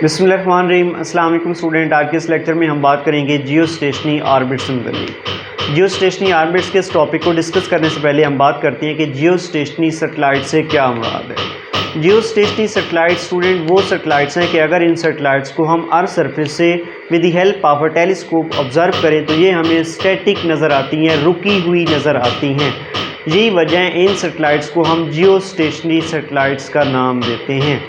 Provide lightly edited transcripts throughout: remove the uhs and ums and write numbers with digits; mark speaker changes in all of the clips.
Speaker 1: बिस्मिल्लाहिर्रहमानिर्रहीम। अस्सलाम वालेकुम स्टूडेंट। आज के इस लेक्चर में हम बात करेंगे जियो स्टेशनरी ऑर्बिट्स से मुताल्लिक। जियो स्टेशनरी ऑर्बिट्स के इस टॉपिक को डिस्कस करने से पहले हम बात करते हैं कि जियो स्टेशनरी सैटेलाइट से क्या मुराद है। जियो स्टेशनरी सैटेलाइट स्टूडेंट वो सैटेलाइट्स हैं कि अगर इन सैटेलाइट्स को हम अर्थ सरफेस से with the help of a telescope observe करें तो ये हमें स्टैटिक नज़र आती हैं, रुकी हुई नज़र आती हैं। यही वजह है इन सैटेलाइट्स को हम जियो स्टेशनरी सैटेलाइट्स का नाम देते हैं।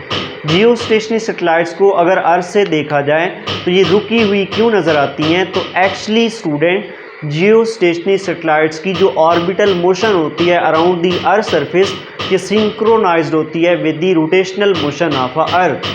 Speaker 1: जियो स्टेशनरी सैटेलाइट्स को अगर अर्थ से देखा जाए तो ये रुकी हुई क्यों नज़र आती हैं, तो actually student geostationary satellites की जो ऑर्बिटल मोशन होती है अराउंड दी अर्थ सरफेस ये सिंक्रोनाइज्ड होती है with the rotational motion of a earth.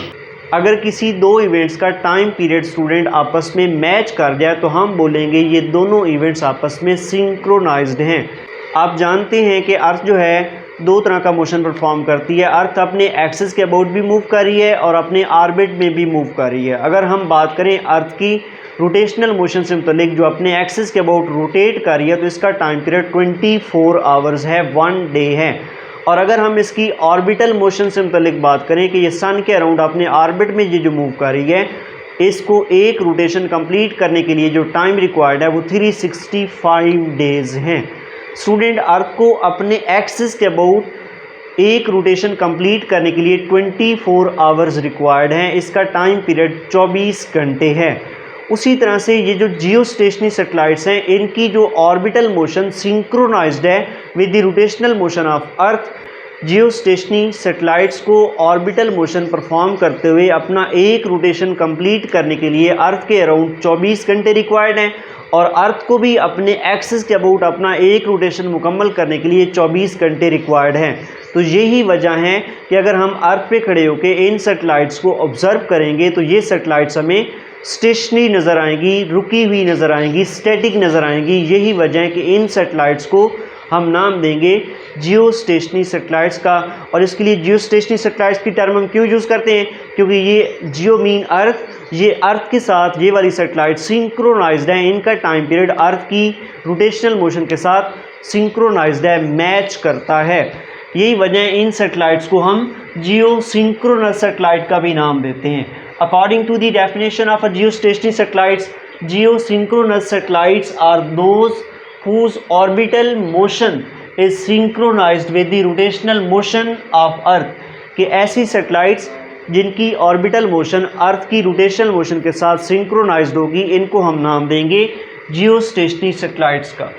Speaker 1: अगर किसी दो इवेंट्स का टाइम पीरियड स्टूडेंट आपस में मैच कर जाए तो हम बोलेंगे ये दोनों इवेंट्स आपस में सिंक्रोनाइज्ड हैं। आप जानते हैं कि अर्थ जो है दो तरह का मोशन परफॉर्म करती है। अर्थ अपने एक्सिस के अबाउट भी मूव कर रही है और अपने ऑर्बिट में भी मूव कर रही है। अगर हम बात करें अर्थ की रोटेशनल मोशन से मुतालिक जो अपने एक्सिस के अबाउट रोटेट कर रही है तो इसका टाइम पीरियड 24 आवर्स है, 1 डे है। और अगर हम इसकी ऑर्बिटल मोशन से मुतालिक बात करें कि ये सन के अराउंड अपने ऑर्बिट में ये जो मूव कर रही है इसको एक रोटेशन कंप्लीट करने के लिए जो टाइम रिक्वायर्ड है वो 365 डेज़ हैं। स्टूडेंट अर्थ को अपने एक्सिस के अबाउट एक रोटेशन कंप्लीट करने के लिए 24 आवर्स रिक्वायर्ड हैं। इसका टाइम पीरियड 24 घंटे है। उसी तरह से ये जो जियो स्टेशनरी सैटेलाइट्स हैं इनकी जो ऑर्बिटल मोशन सिंक्रोनाइज्ड है with the rotational motion of earth. Jio stationery satellites को ऑर्बिटल मोशन परफॉर्म करते हुए अपना एक रोटेशन कंप्लीट करने के लिए अर्थ के अराउंड 24 घंटे रिक्वायर्ड हैं और अर्थ को भी अपने एक्सिस के अबाउट अपना एक रोटेशन मुकम्मल करने के लिए 24 घंटे रिक्वायर्ड हैं। तो यही वजह है कि अगर हम अर्थ पे खड़े होकर इन सैटेलाइट्स को ऑब्जर्व करेंगे तो ये सैटेलाइट्स हमें स्टेशनरी नज़र आएंगी, रुकी हुई नज़र आएंगी, स्टैटिक नज़र आएंगी। यही वजह है कि इन सैटेलाइट्स को हम नाम देंगे जियो स्टेशनरी सैटेलाइट्स का। और इसके लिए जियो स्टेशनरी सैटेलाइट्स की टर्म हम क्यों यूज़ करते हैं, क्योंकि ये जियो मीन अर्थ, ये अर्थ के साथ ये वाली सैटेलाइट सिंक्रोनाइज्ड है। इनका टाइम पीरियड अर्थ की रोटेशनल मोशन के साथ सिंक्रोनाइज्ड है, मैच करता है। यही वजह है इन सैटेलाइट्स को हम जियो सिंक्रोनस सैटेलाइट का भी नाम देते हैं। According to the definition of a geostationary satellites, geosynchronous satellites are those whose orbital motion is synchronized with the rotational motion of earth। कि ऐसी सैटेलाइट्स जिनकी ऑर्बिटल मोशन अर्थ की रोटेशनल मोशन के साथ सिंक्रोनाइज्ड होगी इनको हम नाम देंगे जियो स्टेशनरी सैटेलाइट्स का।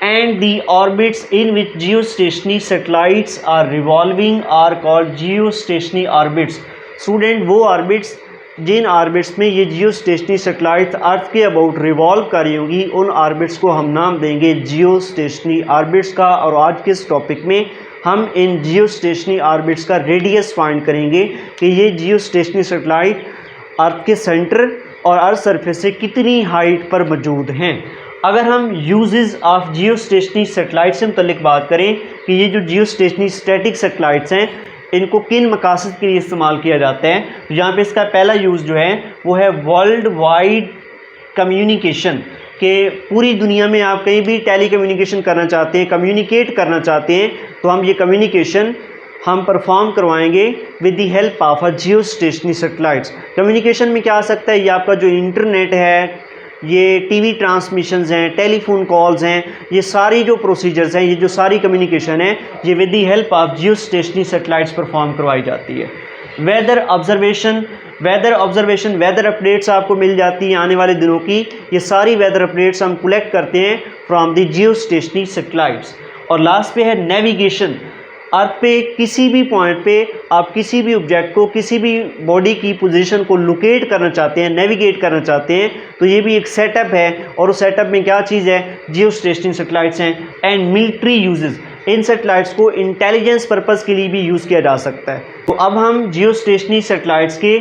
Speaker 1: And the orbits in which geostationary satellites are revolving are called geostationary orbits. Student वो ऑर्बिट्स जिन ऑर्बिट्स में ये जियो स्टेशनरी सैटेलाइट अर्थ के अबाउट रिवॉल्व कर रही होंगी उन ऑर्बिट्स को हम नाम देंगे जियो स्टेशनरी ऑर्बिट्स का। और आज के इस टॉपिक में हम इन जियो स्टेशनरी ऑर्बिट्स का रेडियस फाइंड करेंगे कि ये जियो स्टेशनरी सैटेलाइट अर्थ के सेंटर और अर्थ सरफेस से कितनी हाइट पर मौजूद हैं। अगर हम uses of Jio stationery satellite से मुतल्लिक बात करें कि ये जो जियो स्टेशनरी स्टैटिक सैटेलाइट्स हैं इनको किन मकासद के लिए इस्तेमाल किया जाता है, तो यहाँ पे इसका पहला यूज़ जो है वो है वर्ल्ड वाइड कम्युनिकेशन। के पूरी दुनिया में आप कहीं भी टेली कम्युनिकेशन करना चाहते हैं, कम्युनिकेट करना चाहते हैं तो हम ये कम्युनिकेशन हम परफॉर्म करवाएंगे with the help of a geostationary satellites. Communication में क्या आ सकता है, ये आपका जो इंटरनेट है, ये टीवी ट्रांसमिशंस हैं, टेलीफोन कॉल्स हैं, ये सारी जो प्रोसीजर्स हैं, ये जो सारी कम्युनिकेशन है ये with the help of Jio stationery satellites perform करवाई जाती है। वेदर ऑब्जर्वेशन, वेदर अपडेट्स आपको मिल जाती हैं आने वाले दिनों की। ये सारी वेदर अपडेट्स हम कलेक्ट करते हैं from the Jio stationery satellites. और लास्ट पे है नेविगेशन। अर्थ पे किसी भी पॉइंट पे आप किसी भी ऑब्जेक्ट को, किसी भी बॉडी की पोजीशन को लोकेट करना चाहते हैं, नेविगेट करना चाहते हैं तो ये भी एक सेटअप है। और उस सेटअप में क्या चीज़ है, जियो स्टेशनरी सैटेलाइट्स हैं। And military uses, in satellites को इंटेलिजेंस पर्पज़ के लिए भी यूज़ किया जा सकता है। तो अब हम जियो स्टेशनरी सैटेलाइट्स के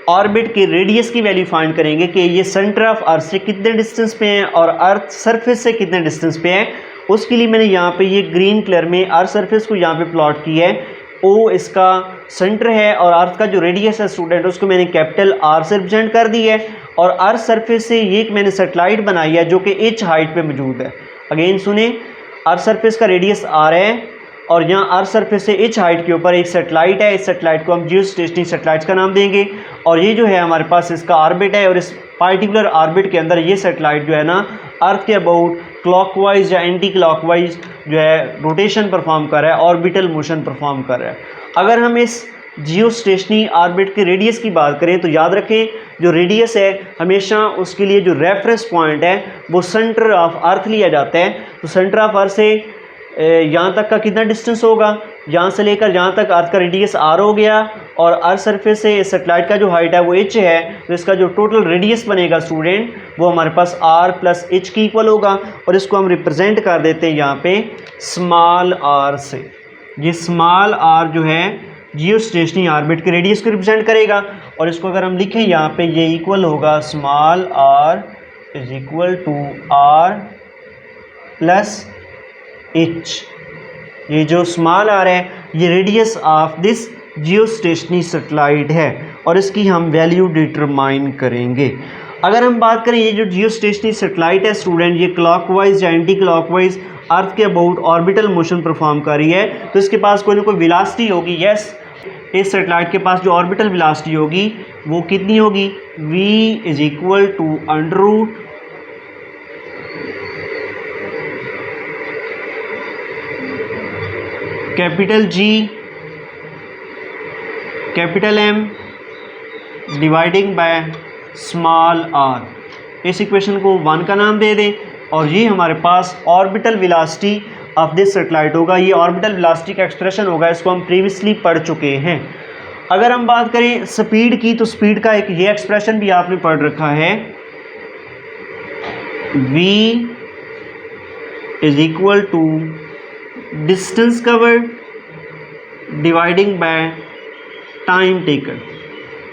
Speaker 1: ऑर्बिट के रेडियस की वैल्यू फाइंड करेंगे कि ये सेंटर ऑफ अर्थ से कितने डिस्टेंस पे हैं और अर्थ सरफेस से कितने डिस्टेंस पे हैं। उसके लिए मैंने यहाँ पे ये ग्रीन कलर में अर्थ सरफेस को यहाँ पे प्लॉट किया है। ओ इसका सेंटर है और अर्थ का जो रेडियस है स्टूडेंट उसको मैंने कैपिटल आर से रिप्रेजेंट कर दी है। और अर्थ सरफेस से ये मैंने सैटेलाइट बनाई है जो कि एच हाइट पे मौजूद है। अगेन सुने, अर्थ सरफेस का रेडियस आर है और यहाँ अर्थ सरफेस से h हाइट के ऊपर एक सेटेलाइट है। इस सेटेलाइट को हम जियोस्टेशनरी सेटेलाइट्स का नाम देंगे। और ये जो है हमारे पास इसका ऑर्बिट है और इस पार्टिकुलर ऑर्बिट के अंदर ये सेटेलाइट जो है ना अर्थ के अबाउट क्लॉकवाइज या एंटी क्लॉकवाइज जो है रोटेशन परफॉर्म कर रहा है, ऑर्बिटल मोशन परफॉर्म कर रहा है। अगर हम इस जियोस्टेशनरी ऑर्बिट के रेडियस की बात करें तो याद रखें जो रेडियस है हमेशा उसके लिए जो रेफरेंस पॉइंट है वो सेंटर ऑफ अर्थ लिया जाता है। तो सेंटर ऑफ अर्थ से यहाँ तक का कितना डिस्टेंस होगा, यहाँ से लेकर यहाँ तक अर्थ का रेडियस आर हो गया और अर्थ सरफेस से सेटेलाइट का जो हाइट है वो एच है। तो इसका जो टोटल रेडियस बनेगा स्टूडेंट वो हमारे पास आर प्लस एच की इक्वल होगा और इसको हम रिप्रेजेंट कर देते हैं यहाँ पे स्मॉल आर से। ये स्मॉल आर जो है जियोस्टेशनरी ऑर्बिट के रेडियस को रिप्रेजेंट करेगा और इसको अगर हम लिखें यहाँ पे ये इक्वल होगा small are is equal to R plus h. ये जो स्मॉल आर है ये radius of this geostationary satellite है और इसकी हम वैल्यू डिटरमाइन करेंगे। अगर हम बात करें ये जो जियोस्टेशनरी सैटेलाइट है स्टूडेंट ये क्लॉकवाइज या एंटी क्लॉकवाइज अर्थ के अबाउट ऑर्बिटल मोशन परफॉर्म कर रही है तो इसके पास कोई ना कोई वेलोसिटी होगी। यस, इस सैटेलाइट के पास जो ऑर्बिटल वेलोसिटी होगी वो कितनी होगी, v is equal to under root capital G capital M dividing by small r। इस इक्वेशन को 1 का नाम दे दें और ये हमारे पास orbital velocity of this satellite होगा। ये ऑर्बिटल वेलोसिटी का एक्सप्रेशन होगा, इसको हम प्रीवियसली पढ़ चुके हैं। अगर हम बात करें स्पीड की तो स्पीड का एक ये एक्सप्रेशन भी आपने पढ़ रखा है, v is equal to distance covered dividing by time taken.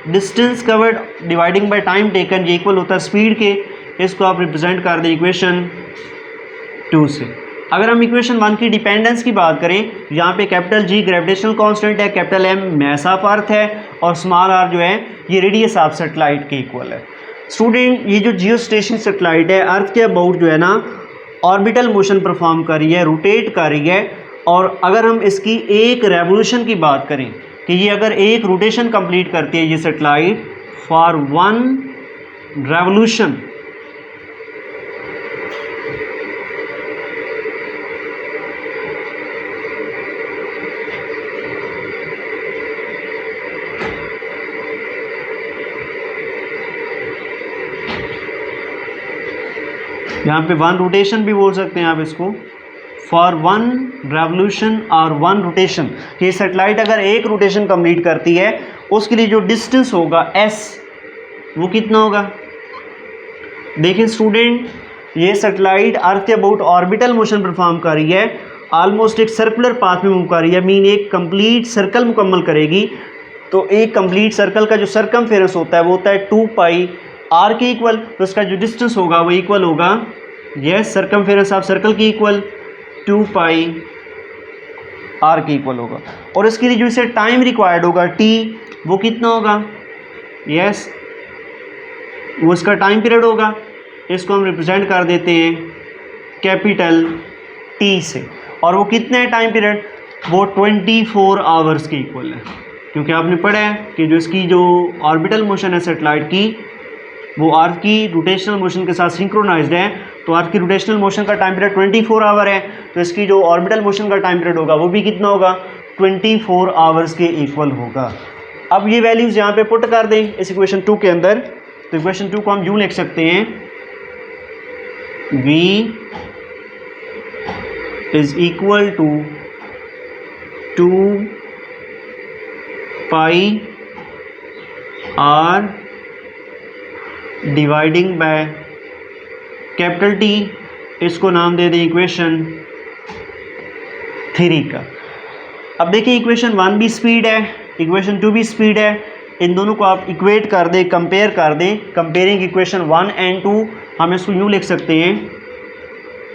Speaker 1: Distance covered dividing by time taken ये इक्वल होता है स्पीड के। इसको आप रिप्रेजेंट कर दें इक्वेशन 2 से। अगर हम इक्वेशन 1 की डिपेंडेंस की बात करें, यहाँ पे कैपिटल G ग्रेविटेशनल कांस्टेंट है, capital M mass of earth है और स्मॉल r जो है ये रेडियस ऑफ सैटेलाइट के इक्वल है। स्टूडेंट ये जो जियोस्टेशनरी सैटेलाइट है अर्थ के अबाउट जो है ना ऑर्बिटल मोशन परफॉर्म कर रही है, रोटेट कर रही है। और अगर हम इसकी एक रेवोल्यूशन की बात करें कि ये अगर एक रोटेशन कंप्लीट करती है ये सैटेलाइट फॉर 1 रेवोल्यूशन यहाँ पे 1 रोटेशन भी बोल सकते हैं आप इसको, फॉर 1 रेवोल्यूशन और 1 रोटेशन। ये सैटेलाइट अगर एक रोटेशन कंप्लीट करती है उसके लिए जो डिस्टेंस होगा s वो कितना होगा। देखिए स्टूडेंट ये सैटेलाइट अर्थ के अबाउट ऑर्बिटल मोशन परफॉर्म कर रही है, ऑलमोस्ट एक सर्कुलर पाथ में मूव कर रही है, मीन एक कंप्लीट सर्कल मुकम्मल करेगी। तो एक कंप्लीट सर्कल का जो सर्कमफेरेंस होता है वो होता है 2 पाई r के इक्वल। तो इसका जो डिस्टेंस होगा वो इक्वल होगा यस सर्कमफेरेंस ऑफ सर्कल की इक्वल 2 पाई r के इक्वल होगा। और इसके लिए जो इसे टाइम रिक्वायर्ड होगा t वो कितना होगा, यस वो इसका टाइम पीरियड होगा। इसको हम रिप्रेजेंट कर देते हैं कैपिटल T से और वो कितना है टाइम पीरियड, वो 24 आवर्स के इक्वल है। क्योंकि आपने पढ़ा है कि जो इसकी जो ऑर्बिटल मोशन है सैटेलाइट की वो अर्थ की रोटेशनल मोशन के साथ सिंक्रोनाइज्ड है। तो अर्थ की रोटेशनल मोशन का टाइम पीरियड 24 आवर है, तो इसकी जो ऑर्बिटल मोशन का टाइम पीरियड होगा वो भी कितना होगा 24 आवर्स के इक्वल होगा। अब ये वैल्यूज़ यहाँ पे पुट कर दें इस इक्वेशन 2 के अंदर। तो इक्वेशन 2 को हम यूँ लिख सकते हैं, v is equal to 2 pi r dividing by capital T। इसको नाम दे दें इक्वेशन 3 का। अब देखिए इक्वेशन 1 भी स्पीड है, इक्वेशन 2 भी स्पीड है। इन दोनों को आप इक्वेट कर दें, कंपेयर कर दें। कंपेयरिंग इक्वेशन 1 एंड 2 हम इसको यूँ लिख सकते हैं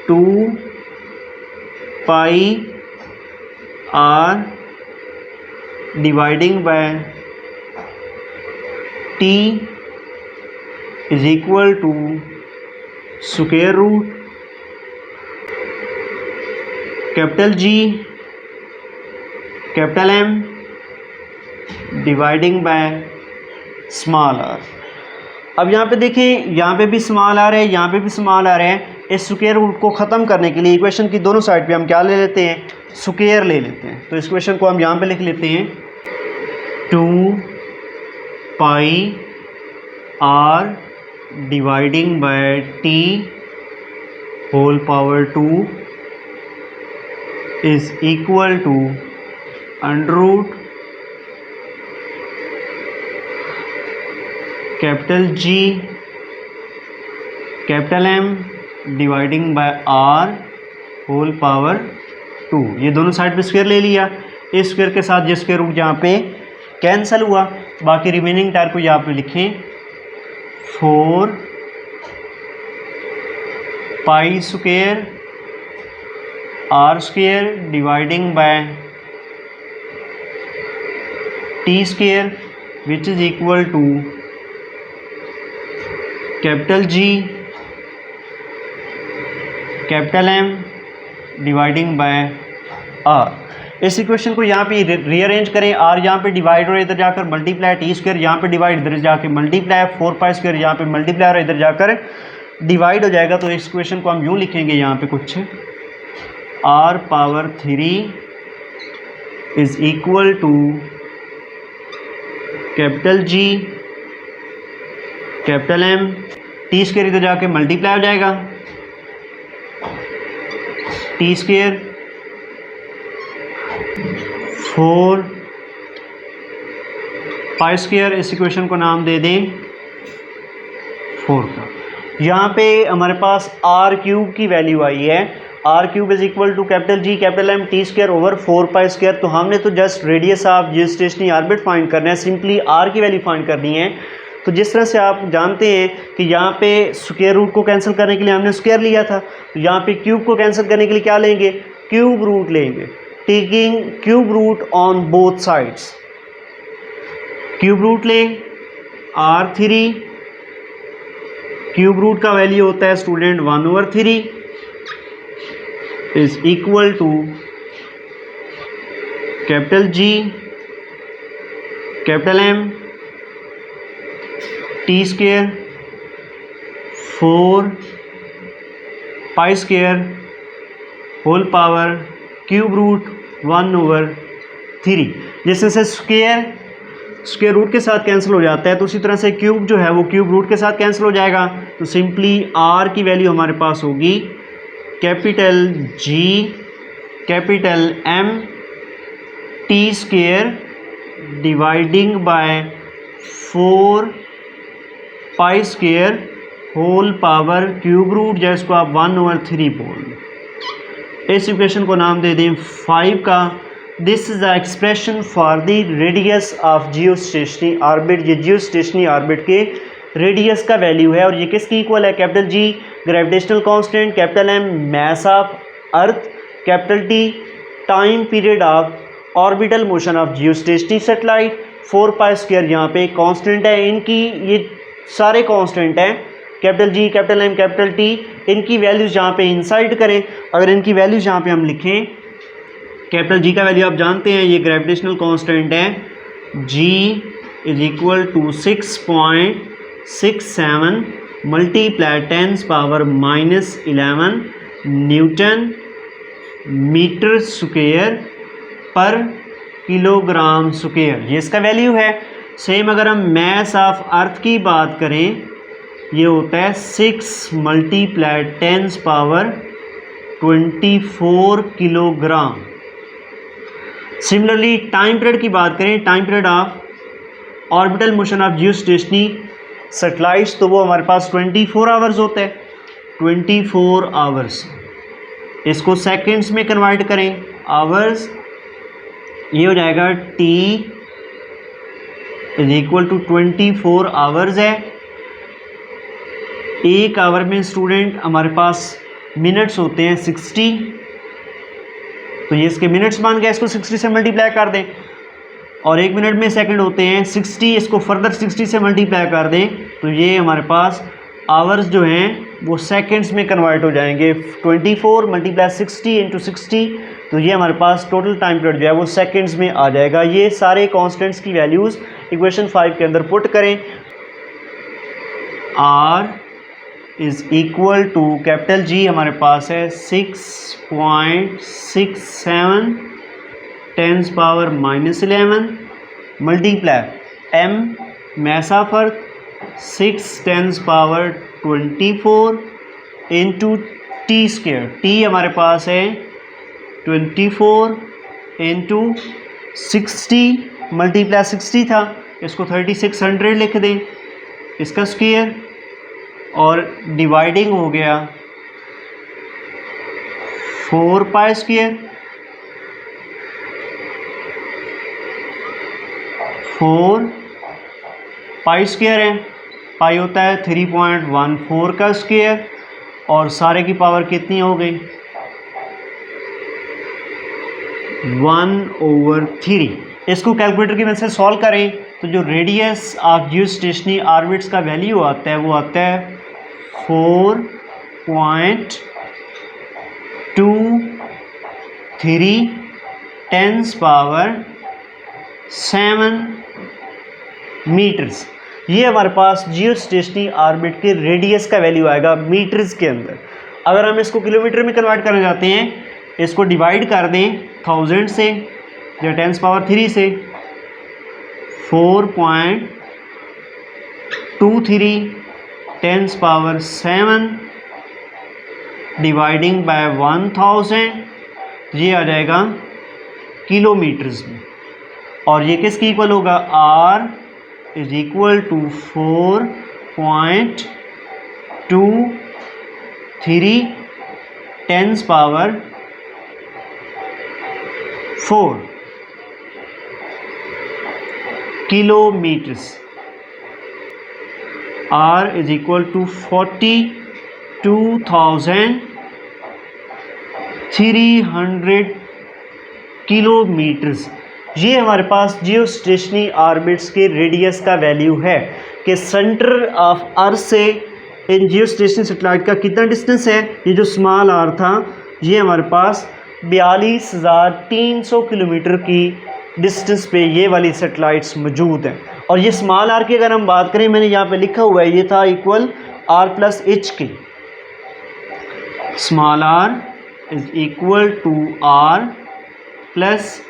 Speaker 1: 2 pi r dividing by T is equal to square root capital G capital M dividing by small r. अब यहाँ पे देखिए, यहाँ पे भी स्मॉल आर है, यहाँ पे भी स्मॉल आर है। इस स्क्वायर रूट को ख़त्म करने के लिए इक्वेशन की दोनों साइड पे हम क्या ले लेते हैं, स्क्वायर ले लेते हैं। तो इस इक्वेशन को हम यहाँ पे लिख लेते हैं 2 pi r dividing by T whole power 2 is equal to under root capital G capital M dividing by r whole power 2। ये दोनों साइड पे स्क्वायर ले लिया। इस स्क्वायर के साथ ये स्क्वायर रूट यहाँ पे कैंसिल हुआ। बाकी रिमेनिंग टायर को यहाँ पे लिखें 4 pi square r square dividing by T square which is equal to capital G capital M dividing by r. इस इक्वेशन को यहाँ पे रीअरेंज करें। आर यहाँ पे डिवाइड और इधर जाकर मल्टीप्लाई, टी स्क्वायर यहाँ पे डिवाइड इधर जाके मल्टीप्लाई, 4 पाई स्क्वायर यहाँ पे मल्टीप्लाई और इधर जाकर डिवाइड हो जाएगा। तो इस इक्वेशन को हम यूँ लिखेंगे यहाँ पे कुछ r power 3 is equal to capital G capital M, T square इधर जाके मल्टीप्लाई हो जाएगा, टी स्क्वायर 4 पाई स्क्वायर। इस इक्वेशन को नाम दे दें 4 का। यहाँ पे हमारे पास आर क्यूब की वैल्यू आई है। R cube is equal to capital G capital M T square over 4 pi square. तो हमने तो just radius of geostationary orbit find करना है, सिंपली आर की वैल्यू फाइंड करनी है। तो जिस तरह से आप जानते हैं कि यहाँ पे स्क्वायर रूट को कैंसिल करने के लिए हमने स्क्वायर लिया था, तो यहाँ पे क्यूब को कैंसिल करने के लिए क्या लेंगे, क्यूब रूट लेंगे, taking cube root on both sides. Cube root लें R3, क्यूब रूट का वैल्यू होता है student 1/3 is equal to capital G capital M T square 4 pi square whole power cube root 1/3। जैसे से स्क्वायर रूट के साथ cancel हो जाता है, तो उसी तरह से क्यूब जो है वो क्यूब रूट के साथ कैंसिल हो जाएगा। तो सिंपली आर की वैल्यू हमारे पास होगी capital G capital M T square dividing by 4 pi square whole power cube root, जिसको आप 1/3 बोल। इस इक्वेशन को नाम दे दें 5 का। This is the expression for the radius of geostationary orbit. ये जियोस्टेशनरी ऑर्बिट के रेडियस का वैल्यू है और ये किसकी इक्वल है, capital G gravitational constant, capital M mass of earth, capital T time period of orbital motion of geostationary satellite, 4 pi square यहाँ पे कांस्टेंट है। इनकी ये सारे कांस्टेंट हैं, capital G capital M capital T. इनकी वैल्यूज़ यहाँ पे इंसाइड करें। अगर इनकी वैल्यूज़ यहाँ पे हम लिखें, कैपिटल जी का वैल्यू आप जानते हैं, ये ग्रेविटेशनल कांस्टेंट है, G is equal to 6.67 multiply 10⁻⁻11 newton metre square per kilogram square, ये इसका वैल्यू है। सेम अगर हम मैस ऑफ अर्थ की बात करें, ये होता है 6 multiply 10⁻24 kilogram. Similarly time period की बात करें, time period of orbital motion of geostationary satellites, तो वो हमारे पास 24 आवर्स होता है, 24 आवर्स। इसको सेकंड्स में कन्वर्ट करें, आवर्स, ये हो जाएगा T is equal to 24 hours है। एक आवर में स्टूडेंट हमारे पास मिनट्स होते हैं 60, तो ये इसके मिनट्स मान गया, इसको 60 से मल्टीप्लाई कर दें। और एक मिनट में सेकंड होते हैं 60, इसको फर्दर 60 से मल्टीप्लाई कर दें, तो ये हमारे पास आवर्स जो हैं वो सेकंड्स में कन्वर्ट हो जाएंगे। 24 मल्टीप्लाई 60 इंटू 60 तो ये हमारे पास टोटल टाइम पीरियड जो है वो सेकंड्स में आ जाएगा। ये सारे कांस्टेंट्स की वैल्यूज़ इक्वेशन 5 के अंदर पुट करें। R is equal to capital G हमारे पास है 6.67 10 पावर -11 मल्टीप्लाई M मैसा फर्क 6 10 power 24 into T square. T हमारे पास है 24 इंटू 60 मल्टीप्लाई 60 था, इसको 3600 लिख दें इसका स्क्वायर, और डिवाइडिंग हो गया 4 पाई स्क्वायर। 4 पाई स्क्वायर है, पाई होता है 3.14 का स्क्वायर, और सारे की पावर कितनी हो गई 1/3। इसको कैलकुलेटर की मदद से सॉल्व करें तो जो रेडियस ऑफ जियोस्टेशनरी ऑर्बिट्स का वैल्यू आता है वो आता है 4.23 10 पावर 7 मीटर्स। ये हमारे पास जियोस्टेशनरी ऑर्बिट के रेडियस का वैल्यू आएगा मीटर्स के अंदर। अगर हम इसको किलोमीटर में कन्वर्ट करना चाहते हैं, इसको डिवाइड कर दें 1000 से या 10 पावर 3 से, 4.23 10 पावर 7 डिवाइडिंग बाय 1000, ये आ जाएगा किलोमीटर्स में। और ये किसकी इक्वल होगा, R is equal to 4.23 10 power 4 kilometres. R is equal to 42,300 kilometres. ये हमारे पास जियोस्टेशनरी ऑर्बिट्स के रेडियस का वैल्यू है कि सेंटर ऑफ अर्थ से इन जियोस्टेशनरी सैटेलाइट का कितना डिस्टेंस है। ये जो स्मॉल आर था ये हमारे पास 42,300 किलोमीटर की डिस्टेंस पे ये वाली सैटेलाइट्स मौजूद हैं। और ये स्मॉल आर की अगर हम बात करें, मैंने यहाँ पे लिखा हुआ है, ये था इक्वल R+H के। Small are is equal to R+H।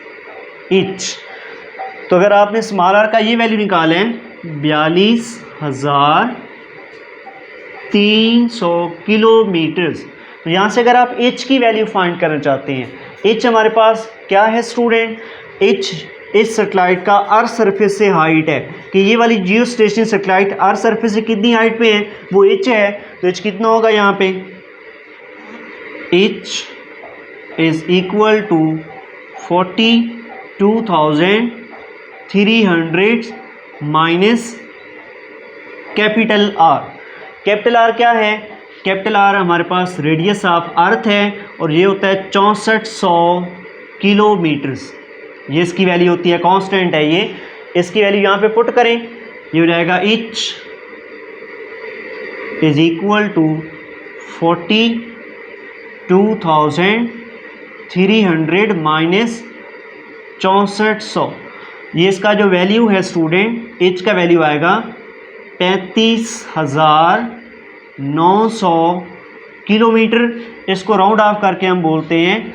Speaker 1: तो अगर आपने स्मॉल आर का ये वैल्यू निकालें 42,300 किलोमीटर्स, तो यहाँ से अगर आप H की वैल्यू फाइंड करना चाहते हैं, H हमारे पास क्या है स्टूडेंट, H इस सैटेलाइट का अर्थ सरफेस से हाइट है कि ये वाली जियोस्टेशनरी सैटेलाइट अर्थ सरफेस से कितनी हाइट पे है, वो H है। तो H कितना होगा यहाँ पे, H is equal to 42,300 minus capital R। Capital R क्या है, कैपिटल R हमारे पास रेडियस ऑफ अर्थ है और ये होता है 6400 किलोमीटर्स। ये इसकी वैल्यू होती है, कांस्टेंट है ये। इसकी वैल्यू यहाँ पे पुट करें, ये हो जाएगा H is equal to 42,300 minus 6400। ये इसका जो वैल्यू है स्टूडेंट, H का वैल्यू आएगा 35,900 किलोमीटर। इसको राउंड ऑफ करके हम बोलते हैं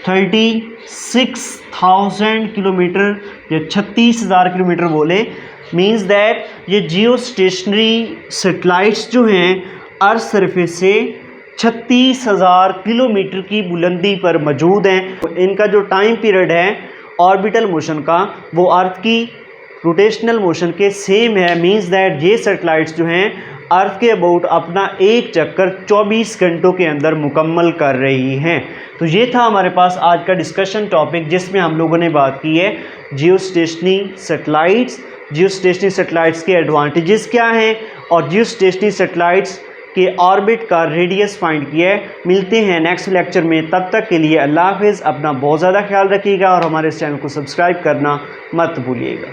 Speaker 1: 36,000 किलोमीटर या 36,000 किलोमीटर बोले। मींस दैट ये जियोस्टेशनरी सैटेलाइट्स जो हैं अर्थ सरफेस से 36,000 किलोमीटर की बुलंदी पर मौजूद हैं। इनका जो टाइम पीरियड है ऑर्बिटल मोशन का वो अर्थ की रोटेशनल मोशन के सेम है। मींस दैट ये सैटेलाइट्स जो हैं अर्थ के अबाउट अपना एक चक्कर 24 घंटों के अंदर मुकम्मल कर रही हैं। तो ये था हमारे पास आज का डिस्कशन टॉपिक, जिसमें हम लोगों ने बात की है जियोस्टेशनरी सैटेलाइट्स, जियोस्टेशनरी सैटेलाइट्स के एडवांटेजेस क्या हैं और जियोस्टेशनरी सैटेलाइट्स के ऑर्बिट का रेडियस फाइंड किया है। मिलते हैं नेक्स्ट लेक्चर में, तब तक के लिए अल्लाह हाफिज़। अपना बहुत ज़्यादा ख्याल रखिएगा और हमारे इस चैनल को सब्सक्राइब करना मत भूलिएगा।